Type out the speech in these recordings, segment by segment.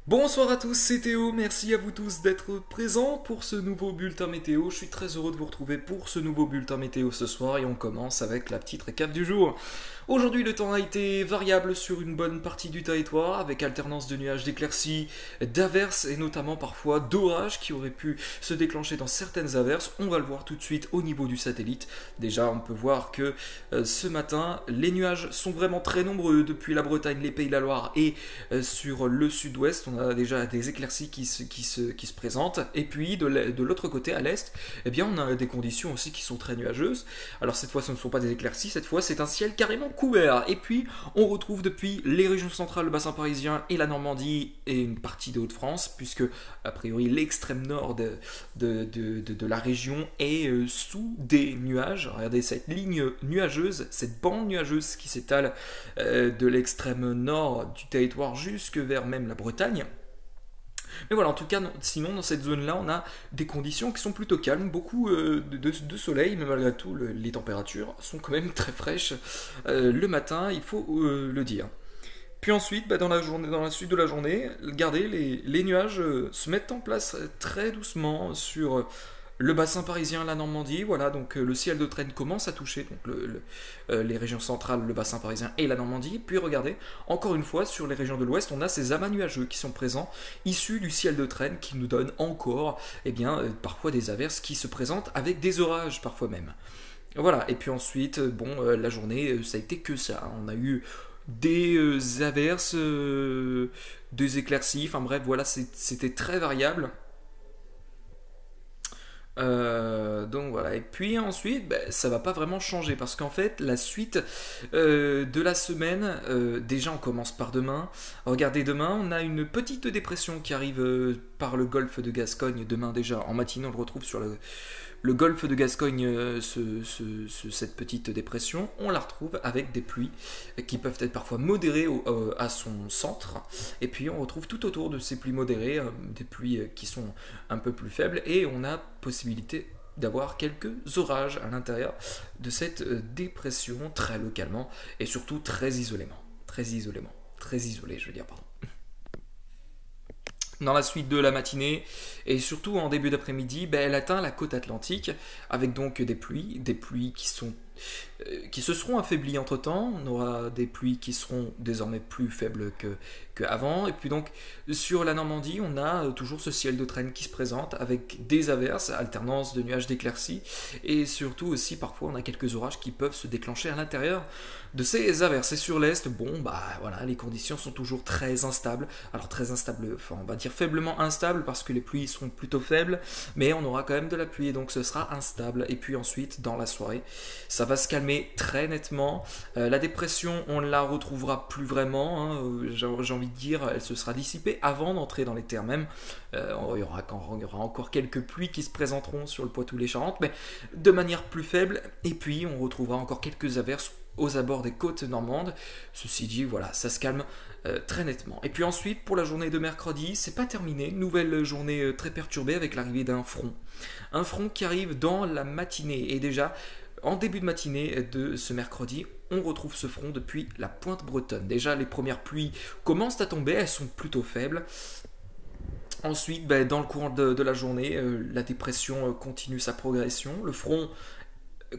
Bonsoir à tous, c'est Théo, merci à vous tous d'être présents pour ce nouveau bulletin météo. Je suis très heureux de vous retrouver pour ce nouveau bulletin météo ce soir et on commence avec la petite récap du jour. Aujourd'hui, le temps a été variable sur une bonne partie du territoire avec alternance de nuages, d'éclaircies, d'averses et notamment parfois d'orages qui auraient pu se déclencher dans certaines averses. On va le voir tout de suite au niveau du satellite. Déjà, on peut voir que ce matin, les nuages sont vraiment très nombreux depuis la Bretagne, les Pays de la Loire et sur le sud-ouest. On a déjà des éclaircies qui se présentent. Et puis de l'autre côté, à l'est, eh bien, on a des conditions aussi qui sont très nuageuses. Alors cette fois, ce ne sont pas des éclaircies, cette fois, c'est un ciel carrément couvert. Et puis, on retrouve depuis les régions centrales, le bassin parisien et la Normandie et une partie de Hauts-de-France, puisque, a priori, l'extrême nord de la région est sous des nuages. Regardez cette ligne nuageuse, cette bande nuageuse qui s'étale de l'extrême nord du territoire jusque vers même la Bretagne. Mais voilà, en tout cas, sinon, dans cette zone-là, on a des conditions qui sont plutôt calmes, beaucoup de soleil, mais malgré tout, les températures sont quand même très fraîches le matin, il faut le dire. Puis ensuite, dans la journée, dans la suite de la journée, regardez, les nuages se mettent en place très doucement sur le bassin parisien, la Normandie, voilà, donc le ciel de traîne commence à toucher donc les régions centrales, le bassin parisien et la Normandie. Puis regardez, encore une fois, sur les régions de l'ouest, on a ces amas nuageux qui sont présents, issus du ciel de traîne, qui nous donnent encore, parfois des averses qui se présentent avec des orages, parfois même. Voilà, et puis ensuite, la journée, ça a été que ça. On a eu des averses, des éclaircies, enfin bref, voilà, c'était très variable. Donc voilà, et puis ensuite, ça va pas vraiment changer parce qu'en fait, la suite de la semaine, déjà on commence par demain. Regardez, demain, on a une petite dépression qui arrive par le golfe de Gascogne. Demain, déjà en matinée, on le retrouve sur le golfe de Gascogne, cette petite dépression, on la retrouve avec des pluies qui peuvent être parfois modérées à son centre. Et puis on retrouve tout autour de ces pluies modérées des pluies qui sont un peu plus faibles et on a possibilité d'avoir quelques orages à l'intérieur de cette dépression très localement et surtout très isolément. Très isolément. Très isolé, je veux dire, pardon. Dans la suite de la matinée et surtout en début d'après-midi, elle atteint la côte atlantique avec donc des pluies qui se seront affaiblies entre temps. On aura des pluies qui seront désormais plus faibles qu'avant. Et puis donc sur la Normandie, on a toujours ce ciel de traîne qui se présente avec des averses, alternance de nuages d'éclaircies et surtout aussi parfois on a quelques orages qui peuvent se déclencher à l'intérieur de ces averses. Et sur l'est, voilà, les conditions sont toujours très instables. Alors très instables, enfin on va dire faiblement instables parce que les pluies seront plutôt faibles, mais on aura quand même de la pluie et donc ce sera instable. Et puis ensuite, dans la soirée, ça va se calmer très nettement. La dépression, on ne la retrouvera plus vraiment, hein, j'ai envie de dire, elle se sera dissipée avant d'entrer dans les terres même. Il y aura encore quelques pluies qui se présenteront sur le Poitou-les-Charentes, mais de manière plus faible. Et puis on retrouvera encore quelques averses aux abords des côtes normandes. Ceci dit, voilà, ça se calme très nettement. Et puis ensuite, pour la journée de mercredi, c'est pas terminé. Nouvelle journée très perturbée avec l'arrivée d'un front. Un front qui arrive dans la matinée. Et déjà, en début de matinée de ce mercredi, on retrouve ce front depuis la pointe bretonne. Déjà, les premières pluies commencent à tomber, elles sont plutôt faibles. Ensuite, dans le courant de la journée, la dépression continue sa progression. Le front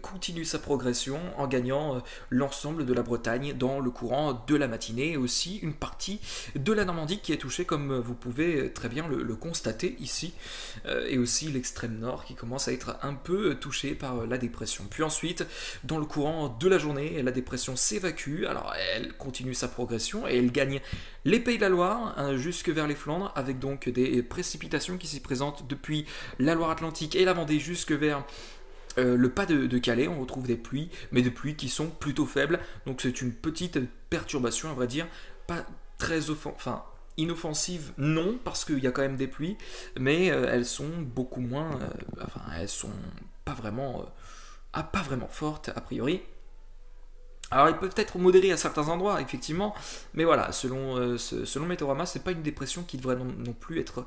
continue sa progression en gagnant l'ensemble de la Bretagne dans le courant de la matinée et aussi une partie de la Normandie qui est touchée comme vous pouvez très bien le constater ici et aussi l'extrême nord qui commence à être un peu touché par la dépression. Puis ensuite, dans le courant de la journée, la dépression s'évacue, alors elle continue sa progression et elle gagne les Pays de la Loire jusque vers les Flandres avec donc des précipitations qui s'y présentent depuis la Loire-Atlantique et la Vendée jusque vers le pas de Calais, on retrouve des pluies, mais des pluies qui sont plutôt faibles. Donc c'est une petite perturbation, on va dire, pas très inoffensive, non, parce qu'il y a quand même des pluies, mais elles sont beaucoup moins, elles sont pas vraiment fortes a priori. Alors ils peuvent être modérés à certains endroits, effectivement, mais voilà, selon Météorama, c'est pas une dépression qui devrait non plus être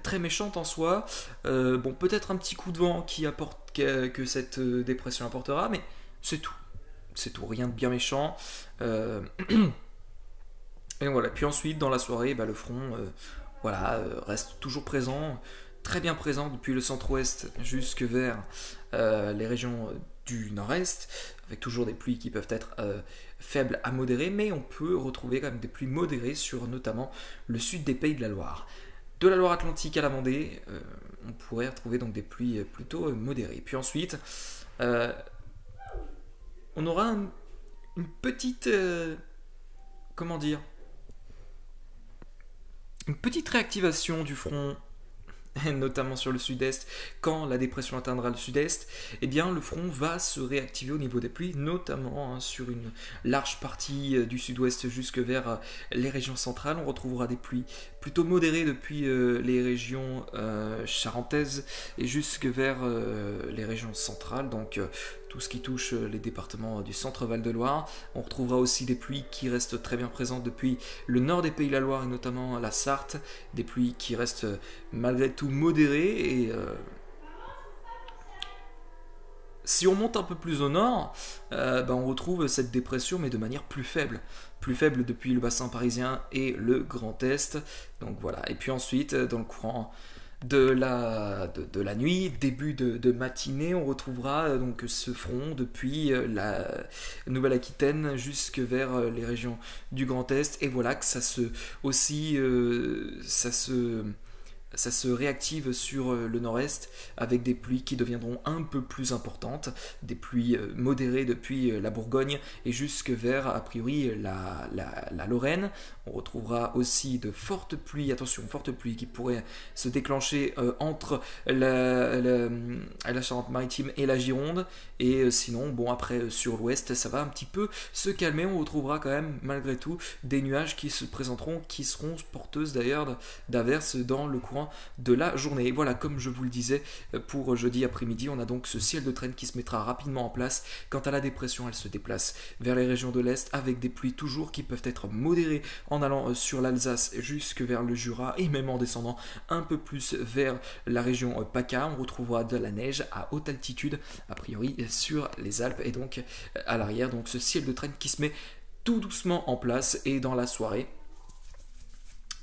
très méchante en soi. Peut-être un petit coup de vent que cette dépression apportera, mais c'est tout. C'est tout, rien de bien méchant. Et voilà, puis ensuite, dans la soirée, le front voilà, reste toujours présent, très bien présent depuis le centre-ouest jusque vers les régions du nord-est, avec toujours des pluies qui peuvent être faibles à modérées, mais on peut retrouver quand même des pluies modérées sur notamment le sud des Pays de la Loire. De la Loire-Atlantique à la Vendée, on pourrait retrouver donc des pluies plutôt modérées. Puis ensuite, on aura une petite, comment dire, une petite réactivation du front, notamment sur le sud-est. Quand la dépression atteindra le sud-est, eh bien le front va se réactiver au niveau des pluies, notamment sur une large partie du sud-ouest jusque vers les régions centrales. On retrouvera des pluies plutôt modérées depuis les régions charentaises et jusque vers les régions centrales, donc tout ce qui touche les départements du centre Val-de-Loire. On retrouvera aussi des pluies qui restent très bien présentes depuis le nord des Pays de la Loire et notamment la Sarthe, des pluies qui restent malgré tout modérées. Et si on monte un peu plus au nord, on retrouve cette dépression mais de manière plus faible depuis le bassin parisien et le Grand Est. Donc voilà. Et puis ensuite, dans le courant de la nuit, début de matinée, on retrouvera donc ce front depuis la Nouvelle-Aquitaine jusque vers les régions du Grand Est. Et voilà que ça se réactive sur le nord-est avec des pluies qui deviendront un peu plus importantes, des pluies modérées depuis la Bourgogne et jusque vers, a priori, la Lorraine. On retrouvera aussi de fortes pluies, attention, fortes pluies qui pourraient se déclencher entre la Charente-Maritime et la Gironde. Et sinon, bon, après, sur l'ouest, ça va un petit peu se calmer. On retrouvera quand même, malgré tout, des nuages qui se présenteront, qui seront porteuses d'ailleurs d'averses dans le courant de la journée. Et voilà, comme je vous le disais, pour jeudi après-midi, on a donc ce ciel de traîne qui se mettra rapidement en place. Quant à la dépression, elle se déplace vers les régions de l'Est avec des pluies toujours qui peuvent être modérées en allant sur l'Alsace jusque vers le Jura et même en descendant un peu plus vers la région PACA. On retrouvera de la neige à haute altitude, a priori sur les Alpes et donc à l'arrière. Donc ce ciel de traîne qui se met tout doucement en place et dans la soirée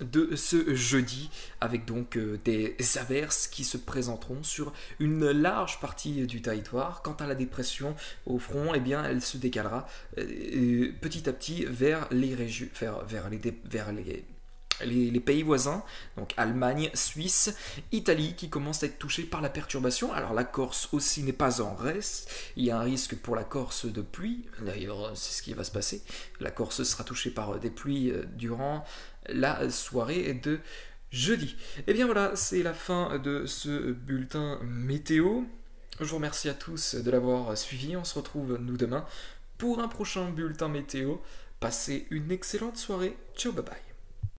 de ce jeudi avec donc des averses qui se présenteront sur une large partie du territoire. Quant à la dépression au front, eh bien elle se décalera petit à petit vers les régions, vers les pays voisins, donc Allemagne, Suisse, Italie, qui commencent à être touchés par la perturbation. Alors la Corse aussi n'est pas en reste, il y a un risque pour la Corse de pluie, d'ailleurs c'est ce qui va se passer, la Corse sera touchée par des pluies durant la soirée de jeudi. Et bien voilà, c'est la fin de ce bulletin météo. Je vous remercie à tous de l'avoir suivi, on se retrouve nous demain pour un prochain bulletin météo. Passez une excellente soirée, ciao bye bye.